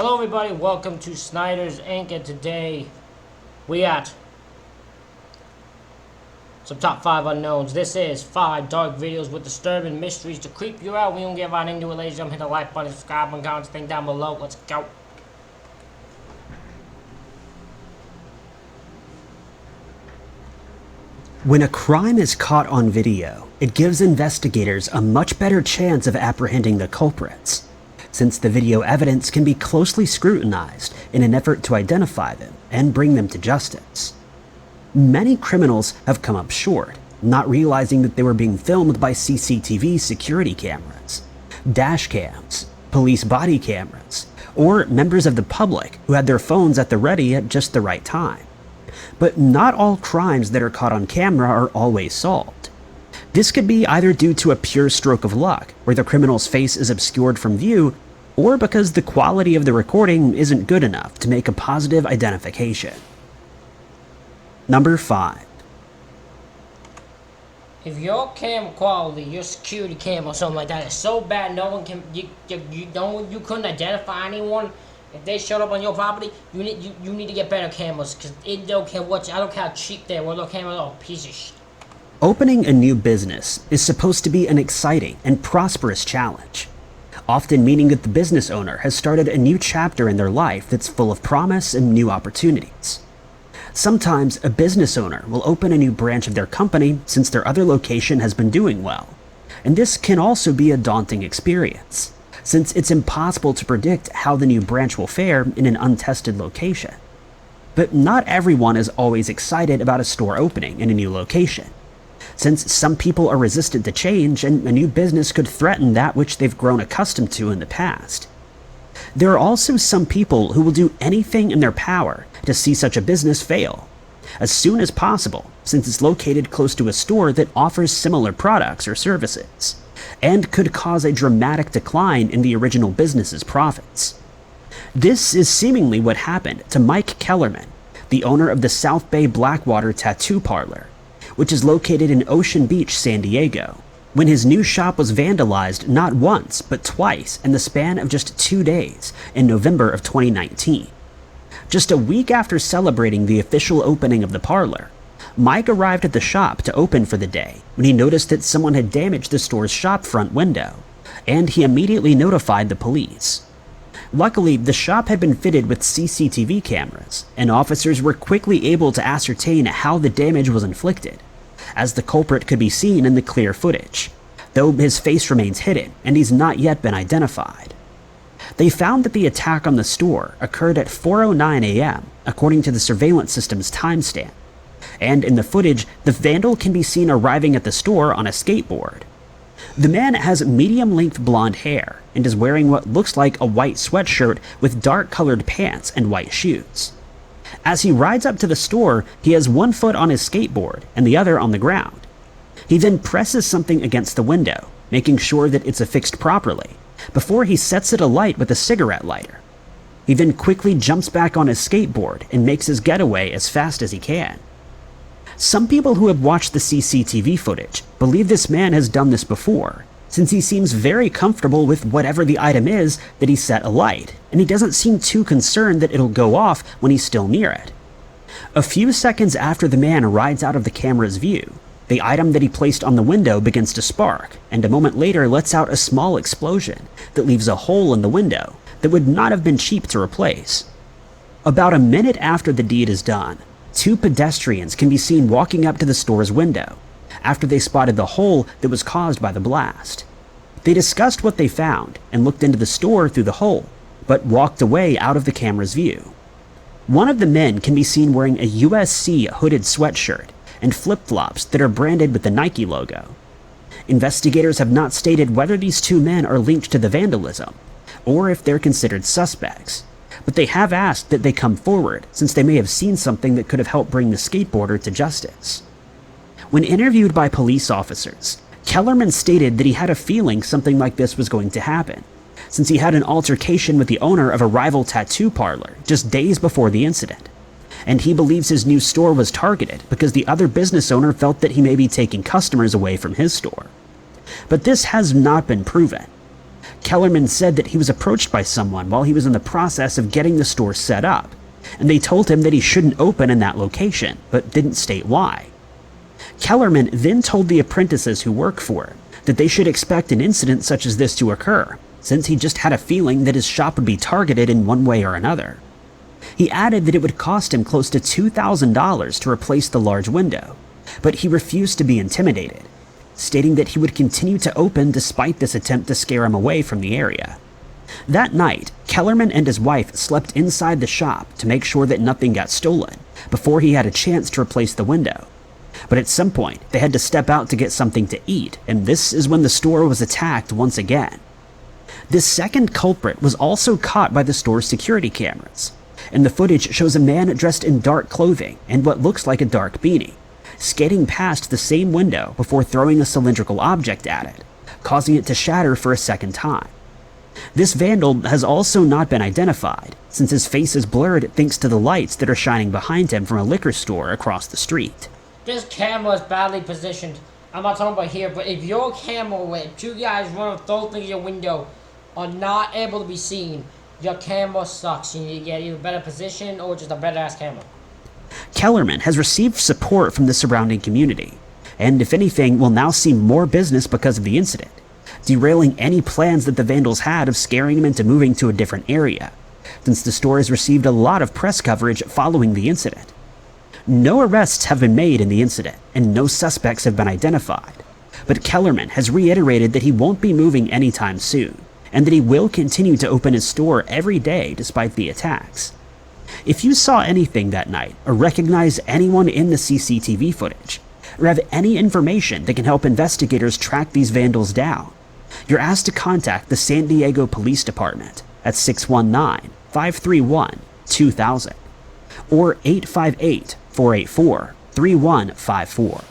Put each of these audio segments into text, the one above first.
Hello everybody, welcome to Snyder's Inc. And today we at some top 5 unknowns. This is 5 dark videos with disturbing mysteries to creep you out. We don't get right into it, ladies and gentlemen. Hit the like button, subscribe, and comment thing down below. Let's go. When a crime is caught on video, it gives investigators a much better chance of apprehending the culprits, since the video evidence can be closely scrutinized in an effort to identify them and bring them to justice. Many criminals have come up short, not realizing that they were being filmed by CCTV security cameras, dash cams, police body cameras, or members of the public who had their phones at the ready at just the right time. But not all crimes that are caught on camera are always solved. This could be either due to a pure stroke of luck, where the criminal's face is obscured from view, or because the quality of the recording isn't good enough to make a positive identification. Number 5. If your camera quality, your security cam or something like that is so bad no one can, you couldn't identify anyone, if they showed up on your property, you need to get better cameras, because it don't care what, I don't care how cheap they were, their cameras are a piece of shit. Opening a new business is supposed to be an exciting and prosperous challenge, often meaning that the business owner has started a new chapter in their life that's full of promise and new opportunities. Sometimes a business owner will open a new branch of their company since their other location has been doing well, and this can also be a daunting experience, since it's impossible to predict how the new branch will fare in an untested location. But not everyone is always excited about a store opening in a new location, since some people are resistant to change and a new business could threaten that which they've grown accustomed to in the past. There are also some people who will do anything in their power to see such a business fail, as soon as possible, since it's located close to a store that offers similar products or services, and could cause a dramatic decline in the original business's profits. This is seemingly what happened to Mike Kellerman, the owner of the South Bay Blackwater Tattoo Parlor, which is located in Ocean Beach, San Diego, when his new shop was vandalized not once but twice in the span of just 2 days in November of 2019. Just a week after celebrating the official opening of the parlor, Mike arrived at the shop to open for the day when he noticed that someone had damaged the store's shop front window, and he immediately notified the police. Luckily, the shop had been fitted with CCTV cameras, and officers were quickly able to ascertain how the damage was inflicted, as the culprit could be seen in the clear footage, though his face remains hidden and he's not yet been identified. They found that the attack on the store occurred at 4:09 a.m., according to the surveillance system's timestamp, and in the footage, the vandal can be seen arriving at the store on a skateboard. The man has medium-length blonde hair and is wearing what looks like a white sweatshirt with dark-colored pants and white shoes. As he rides up to the store, he has one foot on his skateboard and the other on the ground. He then presses something against the window, making sure that it's affixed properly, before he sets it alight with a cigarette lighter. He then quickly jumps back on his skateboard and makes his getaway as fast as he can. Some people who have watched the CCTV footage believe this man has done this before, since he seems very comfortable with whatever the item is that he set alight, and he doesn't seem too concerned that it'll go off when he's still near it. A few seconds after the man rides out of the camera's view, the item that he placed on the window begins to spark, and a moment later lets out a small explosion that leaves a hole in the window that would not have been cheap to replace. About a minute after the deed is done, 2 pedestrians can be seen walking up to the store's window, after they spotted the hole that was caused by the blast. They discussed what they found and looked into the store through the hole, but walked away out of the camera's view. One of the men can be seen wearing a USC hooded sweatshirt and flip-flops that are branded with the Nike logo. Investigators have not stated whether these 2 men are linked to the vandalism, or if they're considered suspects, but they have asked that they come forward since they may have seen something that could have helped bring the skateboarder to justice. When interviewed by police officers, Kellerman stated that he had a feeling something like this was going to happen, since he had an altercation with the owner of a rival tattoo parlor just days before the incident, and he believes his new store was targeted because the other business owner felt that he may be taking customers away from his store. But this has not been proven. Kellerman said that he was approached by someone while he was in the process of getting the store set up, and they told him that he shouldn't open in that location, but didn't state why. Kellerman then told the apprentices who work for him that they should expect an incident such as this to occur, since he just had a feeling that his shop would be targeted in one way or another. He added that it would cost him close to $2,000 to replace the large window, but he refused to be intimidated, stating that he would continue to open despite this attempt to scare him away from the area. That night, Kellerman and his wife slept inside the shop to make sure that nothing got stolen before he had a chance to replace the window. But at some point, they had to step out to get something to eat, and this is when the store was attacked once again. This second culprit was also caught by the store's security cameras, and the footage shows a man dressed in dark clothing and what looks like a dark beanie, skating past the same window before throwing a cylindrical object at it, causing it to shatter for a second time. This vandal has also not been identified, since his face is blurred thanks to the lights that are shining behind him from a liquor store across the street. This camera is badly positioned. I'm not talking about here, but if your camera, where two guys run with those things in your window, are not able to be seen, your camera sucks. You need to get either a better position or just a better ass camera. Kellerman has received support from the surrounding community, and if anything, will now see more business because of the incident, derailing any plans that the vandals had of scaring him into moving to a different area, since the store has received a lot of press coverage following the incident. No arrests have been made in the incident, and no suspects have been identified, but Kellerman has reiterated that he won't be moving anytime soon, and that he will continue to open his store every day despite the attacks. If you saw anything that night, or recognize anyone in the CCTV footage, or have any information that can help investigators track these vandals down, you're asked to contact the San Diego Police Department at 619-531-2000 or 858-484-3154.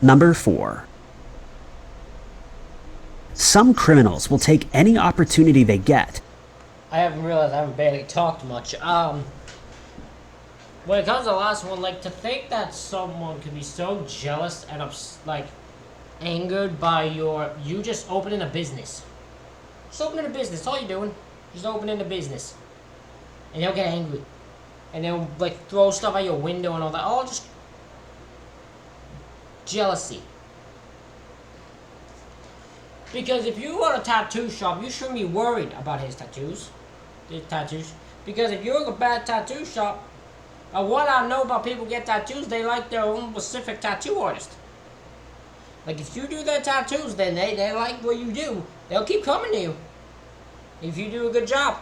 Number 4. Some criminals will take any opportunity they get. I haven't realized I haven't barely talked much. When it comes to the last one, like, to think that someone could be so jealous and angered by you just opening a business. Just opening a business, that's all you're doing. Just opening a business. And they'll get angry. And they'll, like, throw stuff out your window and all that. All just jealousy. Because if you run a tattoo shop, you shouldn't be worried about his tattoos. Because if you're a bad tattoo shop, what I know about people who get tattoos, they like their own specific tattoo artist. Like, if you do their tattoos, then they like what you do. They'll keep coming to you. If you do a good job.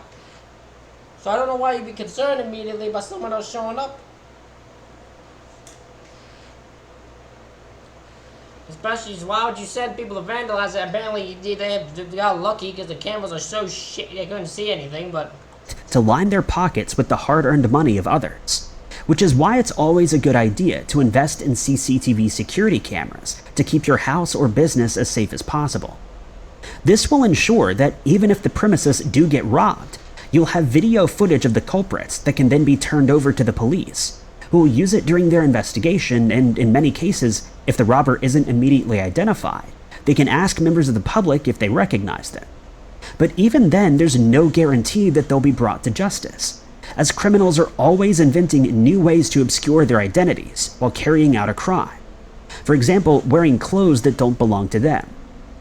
So I don't know why you'd be concerned immediately by someone else showing up. Especially, why would you send people to vandalize it? Apparently, they got lucky because the cameras are so shit they couldn't see anything, but... to line their pockets with the hard-earned money of others, which is why it's always a good idea to invest in CCTV security cameras to keep your house or business as safe as possible. This will ensure that even if the premises do get robbed, you'll have video footage of the culprits that can then be turned over to the police, who will use it during their investigation, and in many cases, if the robber isn't immediately identified, they can ask members of the public if they recognize them. But even then, there's no guarantee that they'll be brought to justice, as criminals are always inventing new ways to obscure their identities while carrying out a crime. For example, wearing clothes that don't belong to them,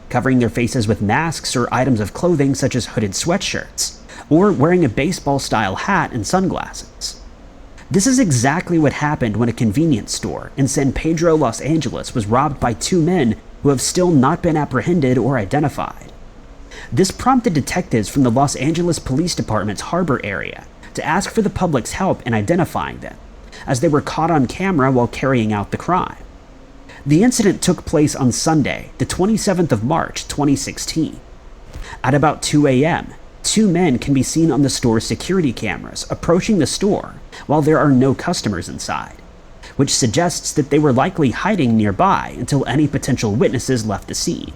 covering their faces with masks or items of clothing such as hooded sweatshirts, or wearing a baseball-style hat and sunglasses. This is exactly what happened when a convenience store in San Pedro, Los Angeles was robbed by two men who have still not been apprehended or identified. This prompted detectives from the Los Angeles Police Department's Harbor area to ask for the public's help in identifying them, as they were caught on camera while carrying out the crime. The incident took place on Sunday, the 27th of March, 2016. At about 2 a.m., two men can be seen on the store's security cameras approaching the store while there are no customers inside, which suggests that they were likely hiding nearby until any potential witnesses left the scene.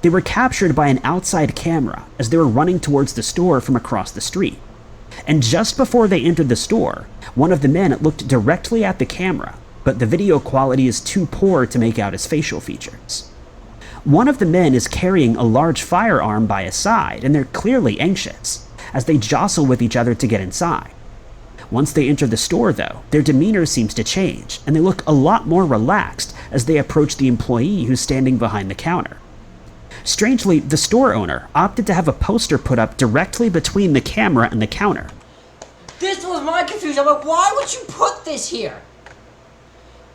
They were captured by an outside camera as they were running towards the store from across the street. And just before they entered the store, one of the men looked directly at the camera, but the video quality is too poor to make out his facial features. One of the men is carrying a large firearm by his side, and they're clearly anxious, as they jostle with each other to get inside. Once they enter the store, though, their demeanor seems to change, and they look a lot more relaxed as they approach the employee who's standing behind the counter. Strangely, the store owner opted to have a poster put up directly between the camera and the counter. This was my confusion. I'm like, why would you put this here?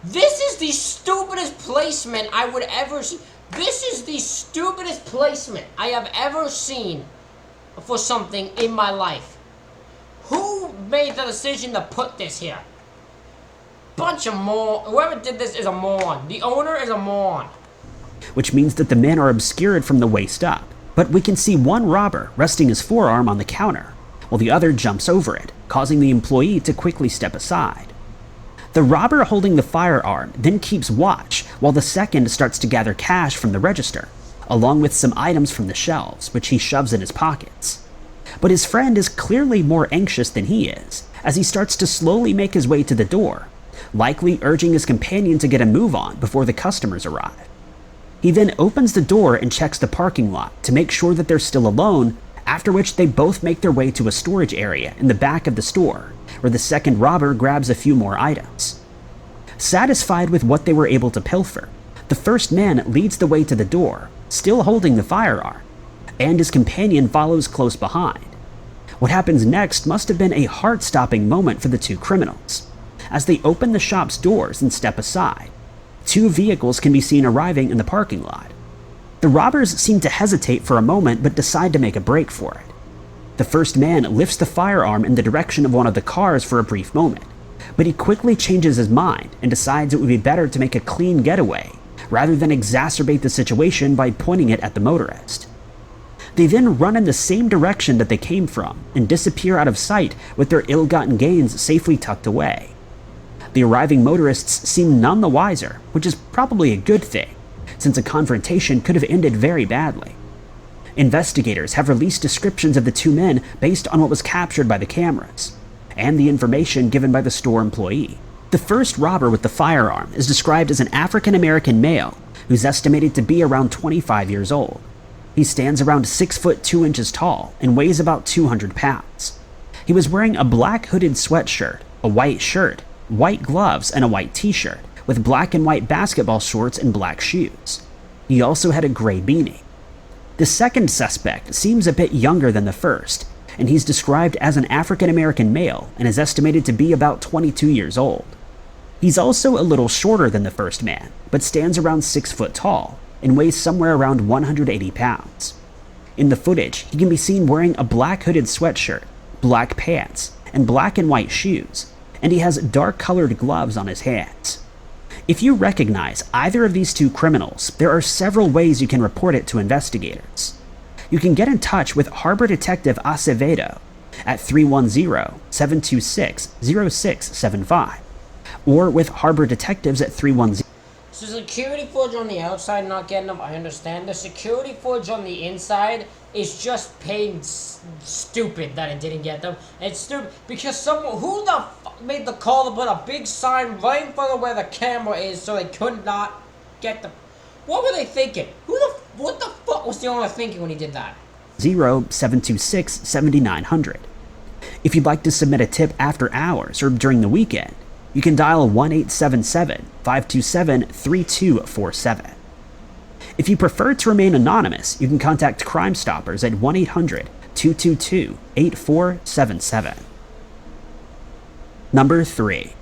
This is the stupidest placement I would ever see. This is the stupidest placement I have ever seen for something in my life. Who made the decision to put this here? Bunch of whoever did this is a moron. The owner is a moron. Which means that the men are obscured from the waist up, but we can see one robber resting his forearm on the counter, while the other jumps over it, causing the employee to quickly step aside. The robber holding the firearm then keeps watch while the second starts to gather cash from the register, along with some items from the shelves, which he shoves in his pockets. But his friend is clearly more anxious than he is, as he starts to slowly make his way to the door, likely urging his companion to get a move on before the customers arrive. He then opens the door and checks the parking lot to make sure that they're still alone, after which they both make their way to a storage area in the back of the store, where the second robber grabs a few more items. Satisfied with what they were able to pilfer, the first man leads the way to the door, still holding the firearm, and his companion follows close behind. What happens next must have been a heart-stopping moment for the two criminals. As they open the shop's doors and step aside, two vehicles can be seen arriving in the parking lot. The robbers seem to hesitate for a moment but decide to make a break for it. The first man lifts the firearm in the direction of one of the cars for a brief moment, but he quickly changes his mind and decides it would be better to make a clean getaway rather than exacerbate the situation by pointing it at the motorist. They then run in the same direction that they came from and disappear out of sight with their ill-gotten gains safely tucked away. The arriving motorists seem none the wiser, which is probably a good thing, since a confrontation could have ended very badly. Investigators have released descriptions of the two men based on what was captured by the cameras, and the information given by the store employee. The first robber with the firearm is described as an African-American male who's estimated to be around 25 years old. He stands around 6 foot 2 inches tall and weighs about 200 pounds. He was wearing a black hooded sweatshirt, a white shirt, white gloves, and a white t-shirt, with black and white basketball shorts and black shoes. He also had a gray beanie. The second suspect seems a bit younger than the first, and he's described as an African-American male and is estimated to be about 22 years old. He's also a little shorter than the first man, but stands around 6 foot tall and weighs somewhere around 180 pounds. In the footage, he can be seen wearing a black hooded sweatshirt, black pants, and black and white shoes, and he has dark-colored gloves on his hands. If you recognize either of these two criminals, there are several ways you can report it to investigators. You can get in touch with Harbor Detective Acevedo at 310-726-0675, or with Harbor Detectives at 310. So security footage on the outside not getting them, I understand. The security footage on the inside is just plain stupid that it didn't get them. It's stupid because who the fuck made the call to put a big sign right in front of where the camera is so they could not get them? What were they thinking? What the fuck was the owner thinking when he did that? 0726-7900. If you'd like to submit a tip after hours or during the weekend, you can dial 1-877-527-3247. If you prefer to remain anonymous, you can contact Crime Stoppers at 1-800-222-8477. Number 3.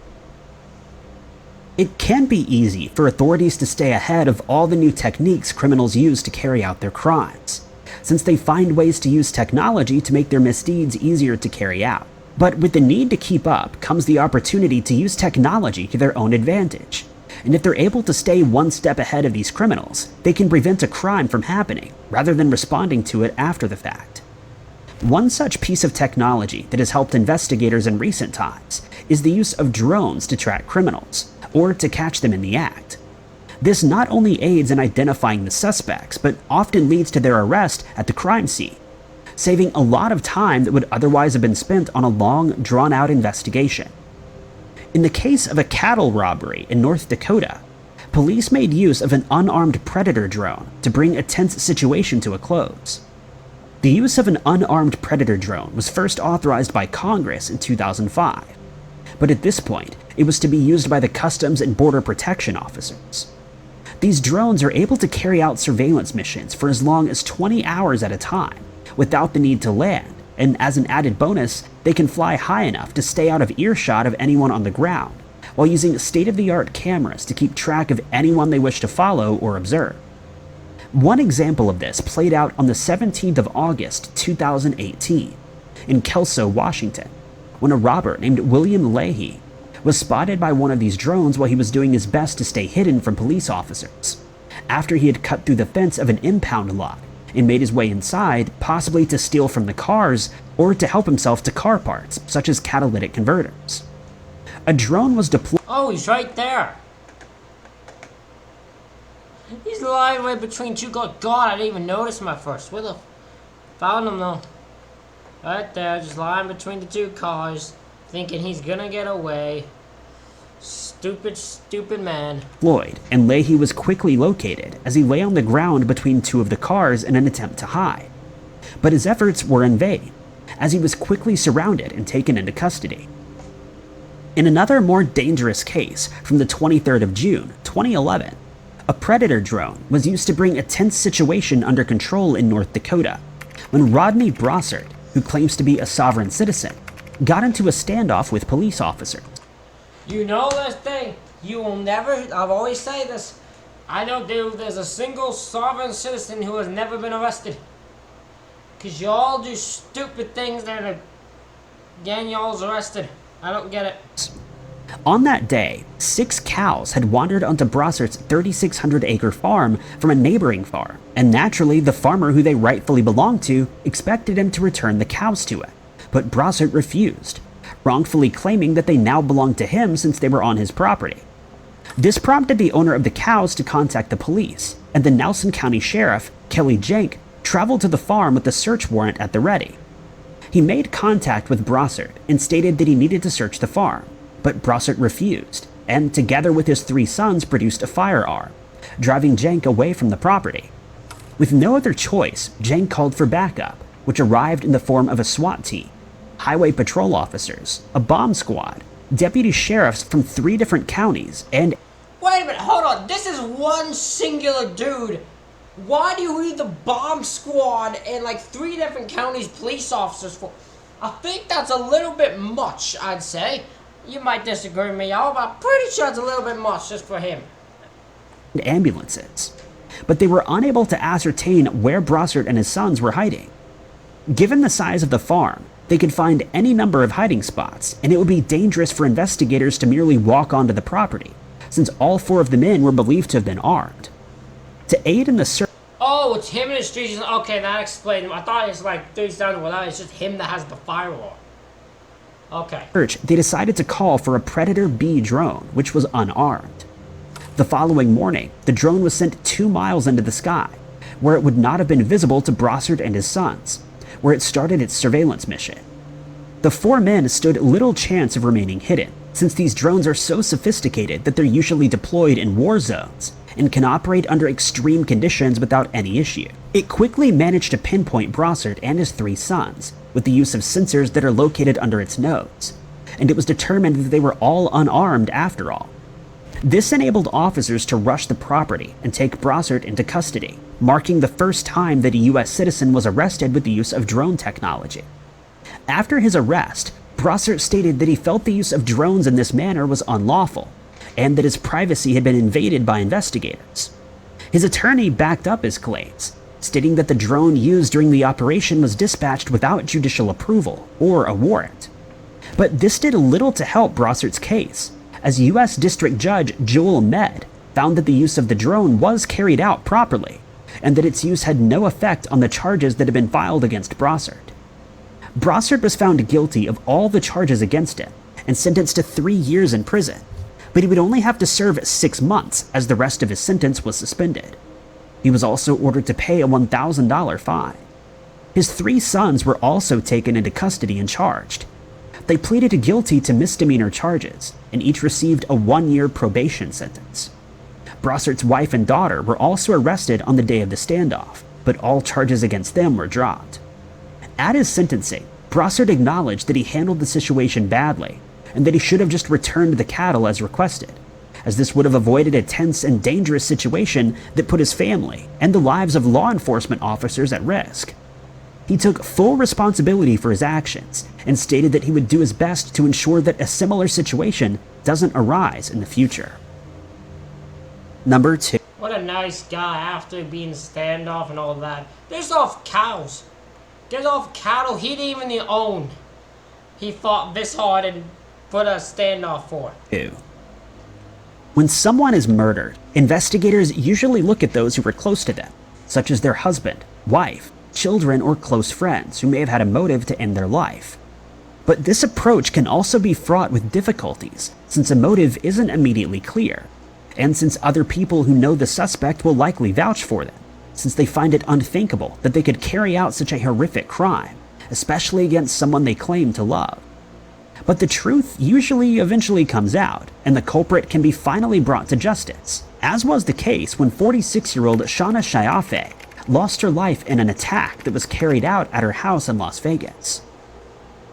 It can be easy for authorities to stay ahead of all the new techniques criminals use to carry out their crimes, since they find ways to use technology to make their misdeeds easier to carry out. But with the need to keep up comes the opportunity to use technology to their own advantage. And if they're able to stay one step ahead of these criminals, they can prevent a crime from happening rather than responding to it after the fact. One such piece of technology that has helped investigators in recent times is the use of drones to track criminals, or to catch them in the act. This not only aids in identifying the suspects, but often leads to their arrest at the crime scene, saving a lot of time that would otherwise have been spent on a long, drawn-out investigation. In the case of a cattle robbery in North Dakota, Police made use of an unarmed Predator drone to bring a tense situation to a close. The use of an unarmed Predator drone was first authorized by Congress in 2005, but at this point, it was to be used by the Customs and Border Protection officers. These drones are able to carry out surveillance missions for as long as 20 hours at a time, without the need to land, and as an added bonus, they can fly high enough to stay out of earshot of anyone on the ground, while using state-of-the-art cameras to keep track of anyone they wish to follow or observe. One example of this played out on the 17th of August 2018 in Kelso, Washington, when a robber named William Leahy was spotted by one of these drones while he was doing his best to stay hidden from police officers, after he had cut through the fence of an impound lot and made his way inside, possibly to steal from the cars or to help himself to car parts, such as catalytic converters. A drone was deployed. Oh, he's right there. He's lying right between two cars. God, I didn't even notice him at first. Where the... Found him though. Right there, just lying between the two cars, thinking he's gonna get away. Stupid, stupid man. And Leahy was quickly located as he lay on the ground between two of the cars in an attempt to hide. But his efforts were in vain, as he was quickly surrounded and taken into custody. In another more dangerous case from the 23rd of June, 2011, a Predator drone was used to bring a tense situation under control in North Dakota, when Rodney Brossart, who claims to be a sovereign citizen, got into a standoff with police officers. You know this thing, you will never, I've always say this, I don't do, there's a single sovereign citizen who has never been arrested. Cause y'all do stupid things that are getting y'all's arrested. I don't get it. On that day, 6 cows had wandered onto Brossart's 3,600-acre farm from a neighboring farm, and naturally the farmer who they rightfully belonged to expected him to return the cows to it, but Brossart refused, wrongfully claiming that they now belonged to him since they were on his property. This prompted the owner of the cows to contact the police, and the Nelson County Sheriff, Kelly Jenk, traveled to the farm with a search warrant at the ready. He made contact with Brossart and stated that he needed to search the farm, but Brossart refused, and together with his 3 sons produced a firearm, driving Jenk away from the property. With no other choice, Jenk called for backup, which arrived in the form of a SWAT team, highway patrol officers, a bomb squad, deputy sheriffs from 3 different counties, and... Wait a minute, hold on, this is one singular dude. Why do you need the bomb squad and like 3 different counties police officers for? I think that's a little bit much, I'd say. You might disagree with me, y'all, but I'm pretty sure it's a little bit much just for him. Ambulances. But they were unable to ascertain where Brossart and his sons were hiding. Given the size of the farm, they could find any number of hiding spots, and it would be dangerous for investigators to merely walk onto the property, since all 4 of the men were believed to have been armed. To aid in the search... Oh, it's him in the streets. Okay, that explains it. I thought it's like 3 sounds without. It's just him that has the firearm. Okay. They decided to call for a Predator B drone, which was unarmed. The following morning, the drone was sent 2 miles into the sky, where it would not have been visible to Brossart and his sons, where it started its surveillance mission. The 4 men stood little chance of remaining hidden, since these drones are so sophisticated that they're usually deployed in war zones and can operate under extreme conditions without any issue. It quickly managed to pinpoint Brossart and his 3 sons, with the use of sensors that are located under its nose, and it was determined that they were all unarmed after all. This enabled officers to rush the property and take Brossart into custody, marking the first time that a US citizen was arrested with the use of drone technology. After his arrest, Brossart stated that he felt the use of drones in this manner was unlawful, and that his privacy had been invaded by investigators. His attorney backed up his claims, stating that the drone used during the operation was dispatched without judicial approval or a warrant. But this did little to help Brossart's case, as U.S. District Judge Joel Med found that the use of the drone was carried out properly, and that its use had no effect on the charges that had been filed against Brossart. Brossart was found guilty of all the charges against him and sentenced to 3 years in prison, but he would only have to serve 6 months as the rest of his sentence was suspended. He was also ordered to pay a $1,000 fine. His 3 sons were also taken into custody and charged. They pleaded guilty to misdemeanor charges, and each received a 1-year probation sentence. Brossert's wife and daughter were also arrested on the day of the standoff, but all charges against them were dropped. At his sentencing, Brossert acknowledged that he handled the situation badly and that he should have just returned the cattle as requested, as this would have avoided a tense and dangerous situation that put his family and the lives of law enforcement officers at risk. He took full responsibility for his actions and stated that he would do his best to ensure that a similar situation doesn't arise in the future. Number 2. What a nice guy after being standoff and all that. There's off cows. There's off cattle he didn't even own. He fought this hard and put a standoff for. 2. When someone is murdered, investigators usually look at those who were close to them, such as their husband, wife, children, or close friends who may have had a motive to end their life. But this approach can also be fraught with difficulties, since a motive isn't immediately clear, and since other people who know the suspect will likely vouch for them, since they find it unthinkable that they could carry out such a horrific crime, especially against someone they claim to love. But the truth usually eventually comes out, and the culprit can be finally brought to justice, as was the case when 46-year-old Shauna Chiaffe lost her life in an attack that was carried out at her house in Las Vegas.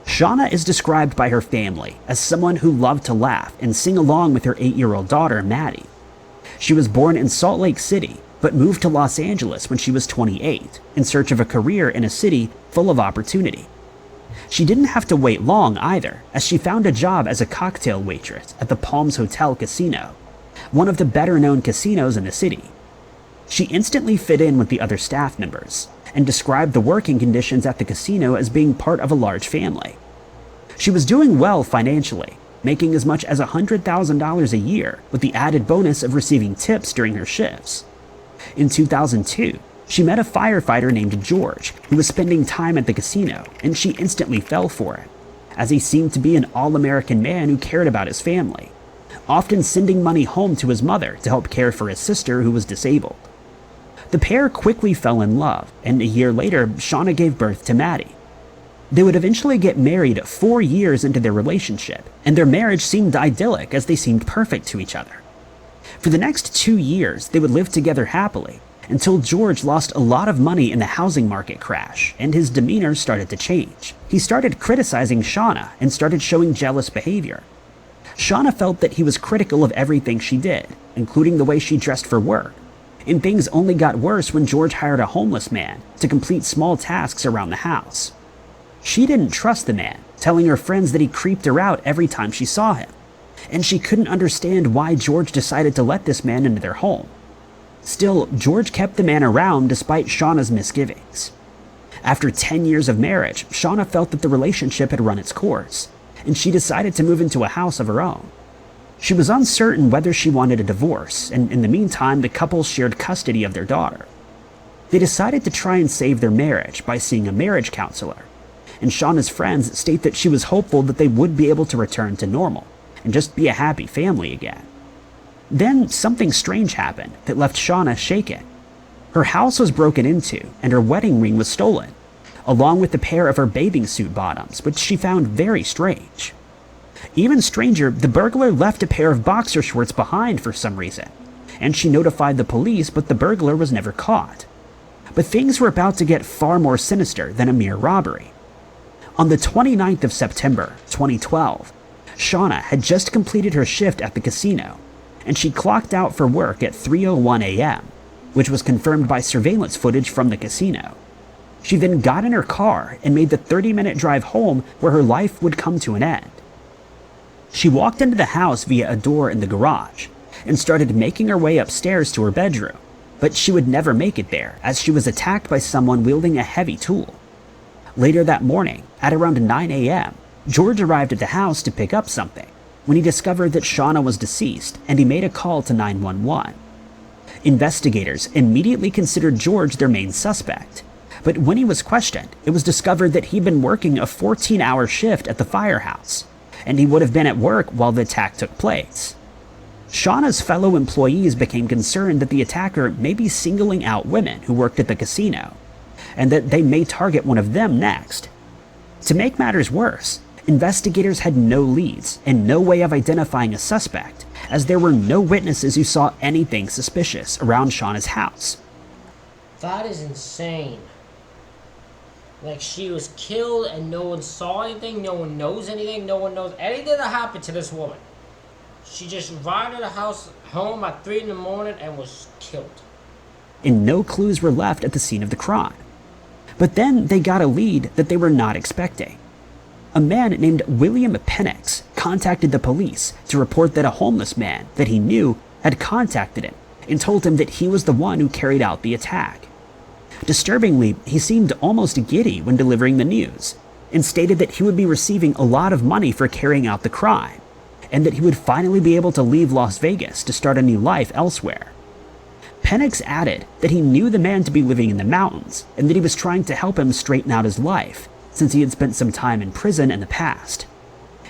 Shauna is described by her family as someone who loved to laugh and sing along with her 8-year-old daughter, Maddie. She was born in Salt Lake City, but moved to Los Angeles when she was 28 in search of a career in a city full of opportunity. She didn't have to wait long either, as she found a job as a cocktail waitress at the Palms Hotel Casino, one of the better-known casinos in the city. She instantly fit in with the other staff members, and described the working conditions at the casino as being part of a large family. She was doing well financially, making as much as $100,000 a year with the added bonus of receiving tips during her shifts. In 2002, she met a firefighter named George who was spending time at the casino, and she instantly fell for it, as he seemed to be an all-American man who cared about his family, often sending money home to his mother to help care for his sister who was disabled. The pair quickly fell in love, and a year later, Shauna gave birth to Maddie. They would eventually get married 4 years into their relationship, and their marriage seemed idyllic as they seemed perfect to each other. For the next 2 years, they would live together happily, until George lost a lot of money in the housing market crash, and his demeanor started to change. He started criticizing Shauna and started showing jealous behavior. Shauna felt that he was critical of everything she did, including the way she dressed for work, and things only got worse when George hired a homeless man to complete small tasks around the house. She didn't trust the man, telling her friends that he creeped her out every time she saw him, and she couldn't understand why George decided to let this man into their home. Still, George kept the man around despite Shauna's misgivings. After 10 years of marriage, Shauna felt that the relationship had run its course, and she decided to move into a house of her own. She was uncertain whether she wanted a divorce, and in the meantime, the couple shared custody of their daughter. They decided to try and save their marriage by seeing a marriage counselor, and Shauna's friends state that she was hopeful that they would be able to return to normal and just be a happy family again. Then something strange happened that left Shauna shaken. Her house was broken into and her wedding ring was stolen, along with a pair of her bathing suit bottoms, which she found very strange. Even stranger, the burglar left a pair of boxer shorts behind for some reason, and she notified the police, but the burglar was never caught. But things were about to get far more sinister than a mere robbery. On the 29th of September, 2012, Shauna had just completed her shift at the casino, and she clocked out for work at 3:01 a.m., which was confirmed by surveillance footage from the casino. She then got in her car and made the 30-minute drive home where her life would come to an end. She walked into the house via a door in the garage and started making her way upstairs to her bedroom, but she would never make it there as she was attacked by someone wielding a heavy tool. Later that morning, at around 9 a.m., George arrived at the house to pick up something when he discovered that Shauna was deceased, and he made a call to 911. Investigators immediately considered George their main suspect, but when he was questioned, it was discovered that he'd been working a 14-hour shift at the firehouse, and he would have been at work while the attack took place. Shauna's fellow employees became concerned that the attacker may be singling out women who worked at the casino, and that they may target one of them next. To make matters worse, investigators had no leads and no way of identifying a suspect, as there were no witnesses who saw anything suspicious around Shauna's house. That is insane. Like, she was killed and no one saw anything, no one knows anything, no one knows anything that happened to this woman. She just arrived at the house home at 3 in the morning and was killed. And no clues were left at the scene of the crime. But then they got a lead that they were not expecting. A man named William Penix contacted the police to report that a homeless man that he knew had contacted him and told him that he was the one who carried out the attack. Disturbingly, he seemed almost giddy when delivering the news, and stated that he would be receiving a lot of money for carrying out the crime, and that he would finally be able to leave Las Vegas to start a new life elsewhere. Penix added that he knew the man to be living in the mountains, and that he was trying to help him straighten out his life, since he had spent some time in prison in the past.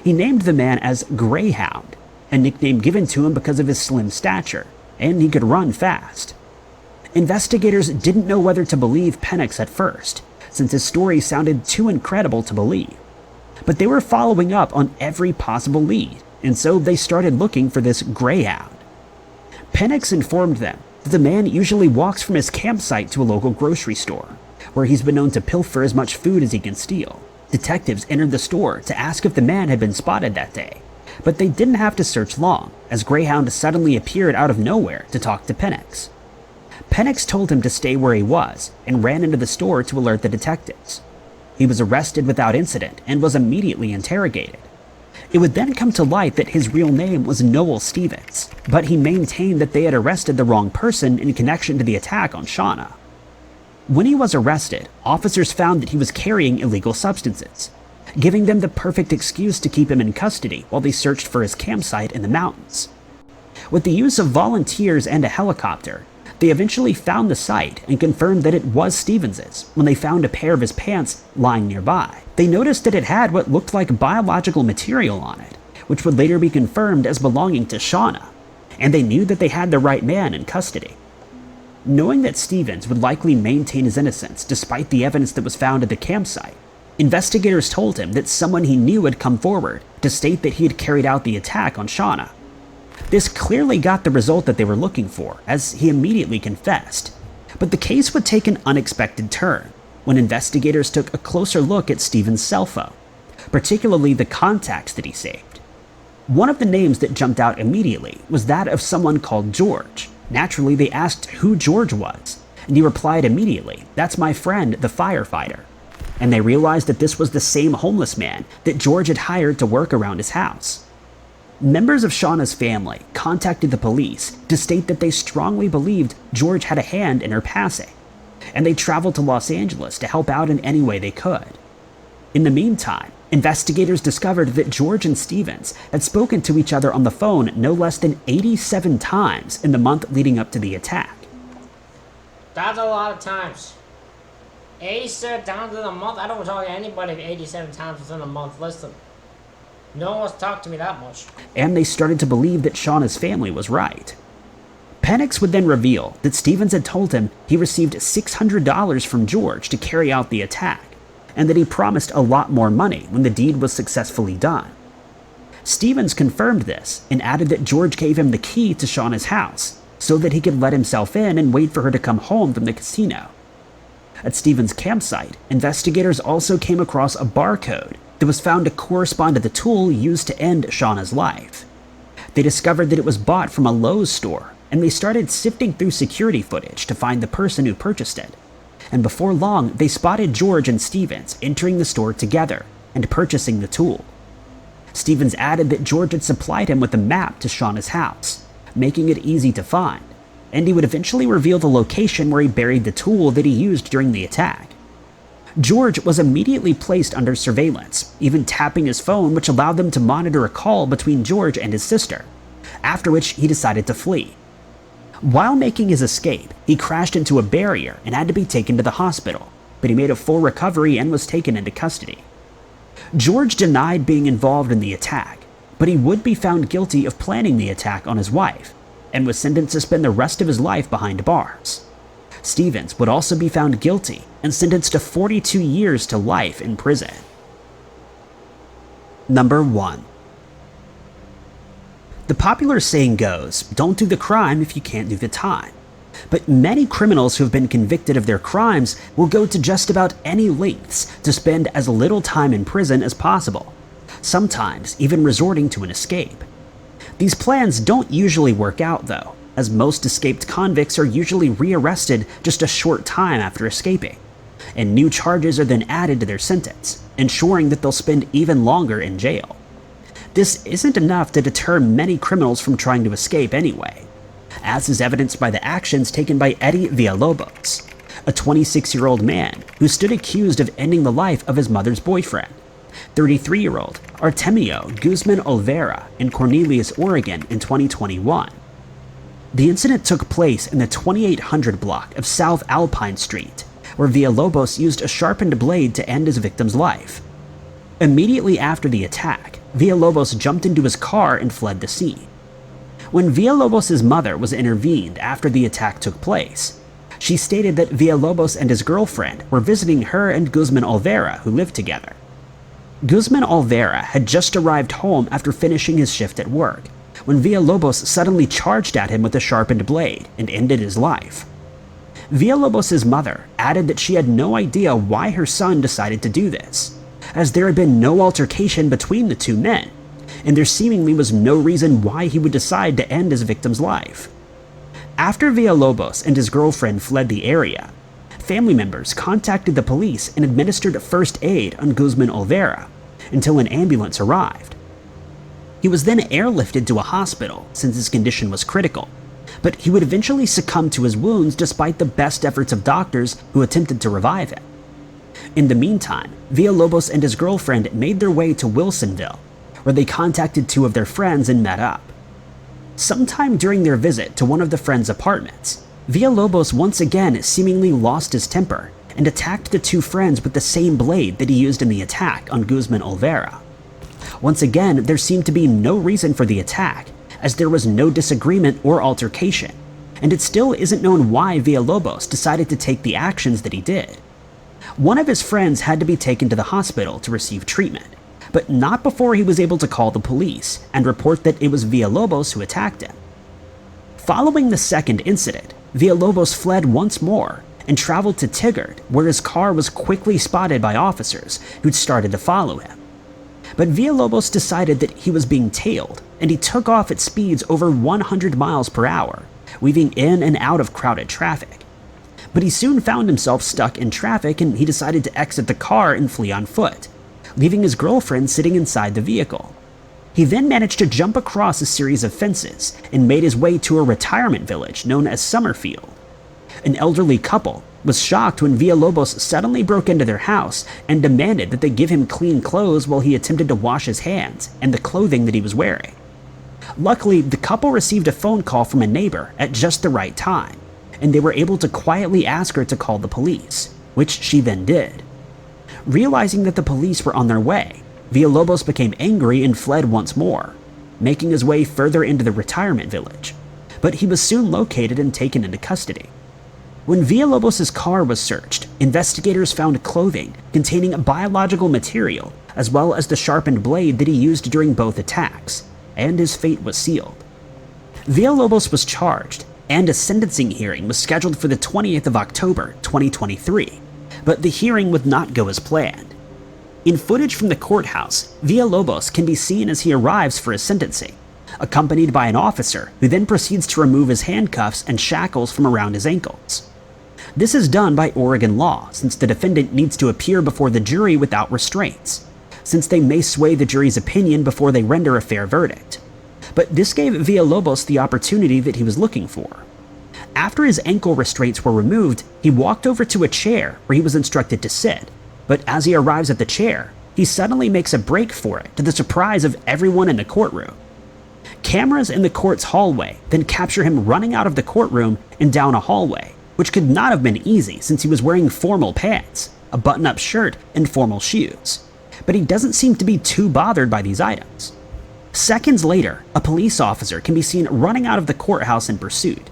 He named the man as Greyhound, a nickname given to him because of his slim stature, and he could run fast. Investigators didn't know whether to believe Penix at first, since his story sounded too incredible to believe. But they were following up on every possible lead, and so they started looking for this Greyhound. Penix informed them that the man usually walks from his campsite to a local grocery store, where he's been known to pilfer as much food as he can steal. Detectives entered the store to ask if the man had been spotted that day, but they didn't have to search long, as Greyhound suddenly appeared out of nowhere to talk to Penix. Penix told him to stay where he was and ran into the store to alert the detectives. He was arrested without incident and was immediately interrogated. It would then come to light that his real name was Noel Stevens, but he maintained that they had arrested the wrong person in connection to the attack on Shauna. When he was arrested, officers found that he was carrying illegal substances, giving them the perfect excuse to keep him in custody while they searched for his campsite in the mountains. With the use of volunteers and a helicopter, they eventually found the site and confirmed that it was Stevens's when they found a pair of his pants lying nearby. They noticed that it had what looked like biological material on it, which would later be confirmed as belonging to Shauna, and they knew that they had the right man in custody. Knowing that Stevens would likely maintain his innocence despite the evidence that was found at the campsite, investigators told him that someone he knew had come forward to state that he had carried out the attack on Shauna. This clearly got the result that they were looking for, as he immediately confessed. But the case would take an unexpected turn when investigators took a closer look at Stevens' cell phone, particularly the contacts that he saved. One of the names that jumped out immediately was that of someone called George. Naturally, they asked who George was, and he replied immediately, "That's my friend, the firefighter." And they realized that this was the same homeless man that George had hired to work around his house. Members of Shauna's family contacted the police to state that they strongly believed George had a hand in her passing, and they traveled to Los Angeles to help out in any way they could. In the meantime, investigators discovered that George and Stevens had spoken to each other on the phone no less than 87 times in the month leading up to the attack. That's a lot of times. 87 times in a month? I don't talk to anybody 87 times within a month. Listen, no one's talked to me that much. And they started to believe that Shauna's family was right. Penix would then reveal that Stevens had told him he received $600 from George to carry out the attack, and that he promised a lot more money when the deed was successfully done. Stevens confirmed this and added that George gave him the key to Shauna's house so that he could let himself in and wait for her to come home from the casino. At Stevens' campsite, investigators also came across a barcode that was found to correspond to the tool used to end Shauna's life. They discovered that it was bought from a Lowe's store, and they started sifting through security footage to find the person who purchased it. And before long, they spotted George and Stevens entering the store together and purchasing the tool. Stevens added that George had supplied him with a map to Shauna's house, making it easy to find, and he would eventually reveal the location where he buried the tool that he used during the attack. George was immediately placed under surveillance, even tapping his phone, which allowed them to monitor a call between George and his sister, after which he decided to flee. While making his escape, he crashed into a barrier and had to be taken to the hospital, but he made a full recovery and was taken into custody. George denied being involved in the attack, but he would be found guilty of planning the attack on his wife, and was sentenced to spend the rest of his life behind bars. Stevens would also be found guilty and sentenced to 42 years to life in prison. Number 1. The popular saying goes, don't do the crime if you can't do the time. But many criminals who have been convicted of their crimes will go to just about any lengths to spend as little time in prison as possible, sometimes even resorting to an escape. These plans don't usually work out though, as most escaped convicts are usually rearrested just a short time after escaping, and new charges are then added to their sentence, ensuring that they'll spend even longer in jail. This isn't enough to deter many criminals from trying to escape anyway, as is evidenced by the actions taken by Eddie Villalobos, a 26-year-old man who stood accused of ending the life of his mother's boyfriend, 33-year-old Artemio Guzman Olvera in Cornelius, Oregon in 2021. The incident took place in the 2800 block of South Alpine Street, where Villalobos used a sharpened blade to end his victim's life. Immediately after the attack, Villalobos jumped into his car and fled the scene. When Villalobos' mother was intervened after the attack took place, she stated that Villalobos and his girlfriend were visiting her and Guzman Olvera, who lived together. Guzman Olvera had just arrived home after finishing his shift at work, when Villalobos suddenly charged at him with a sharpened blade and ended his life. Villalobos' mother added that she had no idea why her son decided to do this, as there had been no altercation between the two men, and there seemingly was no reason why he would decide to end his victim's life. After Villalobos and his girlfriend fled the area, family members contacted the police and administered first aid on Guzman Olvera until an ambulance arrived. He was then airlifted to a hospital since his condition was critical, but he would eventually succumb to his wounds despite the best efforts of doctors who attempted to revive him. In the meantime, Villalobos and his girlfriend made their way to Wilsonville, where they contacted two of their friends and met up. Sometime during their visit to one of the friends' apartments, Villalobos once again seemingly lost his temper and attacked the two friends with the same blade that he used in the attack on Guzman Olvera. Once again, there seemed to be no reason for the attack, as there was no disagreement or altercation, and it still isn't known why Villalobos decided to take the actions that he did. One of his friends had to be taken to the hospital to receive treatment, but not before he was able to call the police and report that it was Villalobos who attacked him. Following the second incident, Villalobos fled once more and traveled to Tigard, where his car was quickly spotted by officers who'd started to follow him. But Villalobos decided that he was being tailed, and he took off at speeds over 100 miles per hour, weaving in and out of crowded traffic. But he soon found himself stuck in traffic, and he decided to exit the car and flee on foot, leaving his girlfriend sitting inside the vehicle. He then managed to jump across a series of fences and made his way to a retirement village known as Summerfield. An elderly couple was shocked when Villalobos suddenly broke into their house and demanded that they give him clean clothes while he attempted to wash his hands and the clothing that he was wearing. Luckily, the couple received a phone call from a neighbor at just the right time, and they were able to quietly ask her to call the police, which she then did. Realizing that the police were on their way, Villalobos became angry and fled once more, making his way further into the retirement village, but he was soon located and taken into custody. When Villalobos' car was searched, investigators found clothing containing biological material as well as the sharpened blade that he used during both attacks, and his fate was sealed. Villalobos was charged, and a sentencing hearing was scheduled for the 20th of October, 2023, but the hearing would not go as planned. In footage from the courthouse, Villalobos can be seen as he arrives for his sentencing, accompanied by an officer who then proceeds to remove his handcuffs and shackles from around his ankles. This is done by Oregon law, since the defendant needs to appear before the jury without restraints, since they may sway the jury's opinion before they render a fair verdict. But this gave Villalobos the opportunity that he was looking for. After his ankle restraints were removed, he walked over to a chair where he was instructed to sit, but as he arrives at the chair, he suddenly makes a break for it to the surprise of everyone in the courtroom. Cameras in the court's hallway then capture him running out of the courtroom and down a hallway, which could not have been easy since he was wearing formal pants, a button-up shirt, and formal shoes. But he doesn't seem to be too bothered by these items. Seconds later, a police officer can be seen running out of the courthouse in pursuit,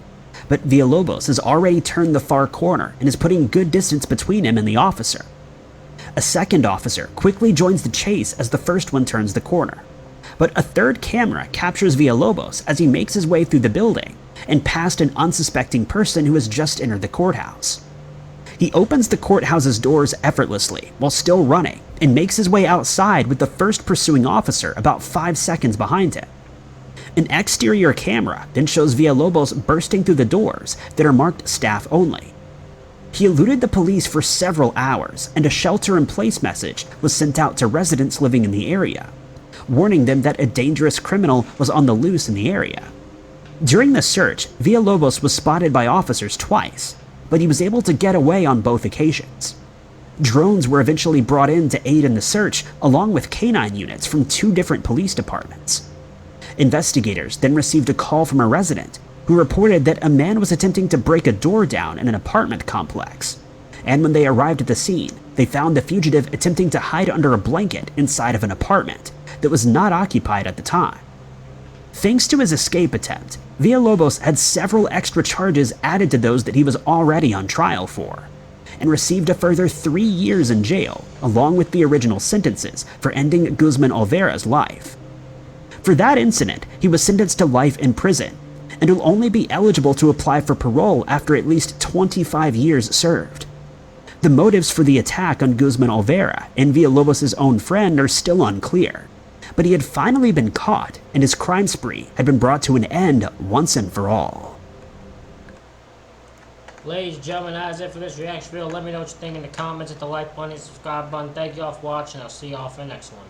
but Villalobos has already turned the far corner and is putting good distance between him and the officer. A second officer quickly joins the chase as the first one turns the corner, But a third camera captures Villalobos as he makes his way through the building and past an unsuspecting person who has just entered the courthouse. He opens the courthouse's doors effortlessly while still running and makes his way outside with the first pursuing officer about 5 seconds behind him. An exterior camera then shows Villalobos bursting through the doors that are marked staff only. He eluded the police for several hours, and a shelter-in-place message was sent out to residents living in the area, warning them that a dangerous criminal was on the loose in the area. During the search, Villalobos was spotted by officers twice, but he was able to get away on both occasions. Drones were eventually brought in to aid in the search, along with canine units from 2 different police departments. Investigators then received a call from a resident who reported that a man was attempting to break a door down in an apartment complex. And when they arrived at the scene, they found the fugitive attempting to hide under a blanket inside of an apartment that was not occupied at the time. Thanks to his escape attempt, Villalobos had several extra charges added to those that he was already on trial for, and received a further 3 years in jail, along with the original sentences for ending Guzman Olvera's life. For that incident, he was sentenced to life in prison, and will only be eligible to apply for parole after at least 25 years served. The motives for the attack on Guzman Olvera and Villalobos' own friend are still unclear, but he had finally been caught, and his crime spree had been brought to an end once and for all. Ladies and gentlemen, that's it for this reaction video. Let me know what you think in the comments, hit the like button, subscribe button. Thank you all for watching. I'll see you all for the next one.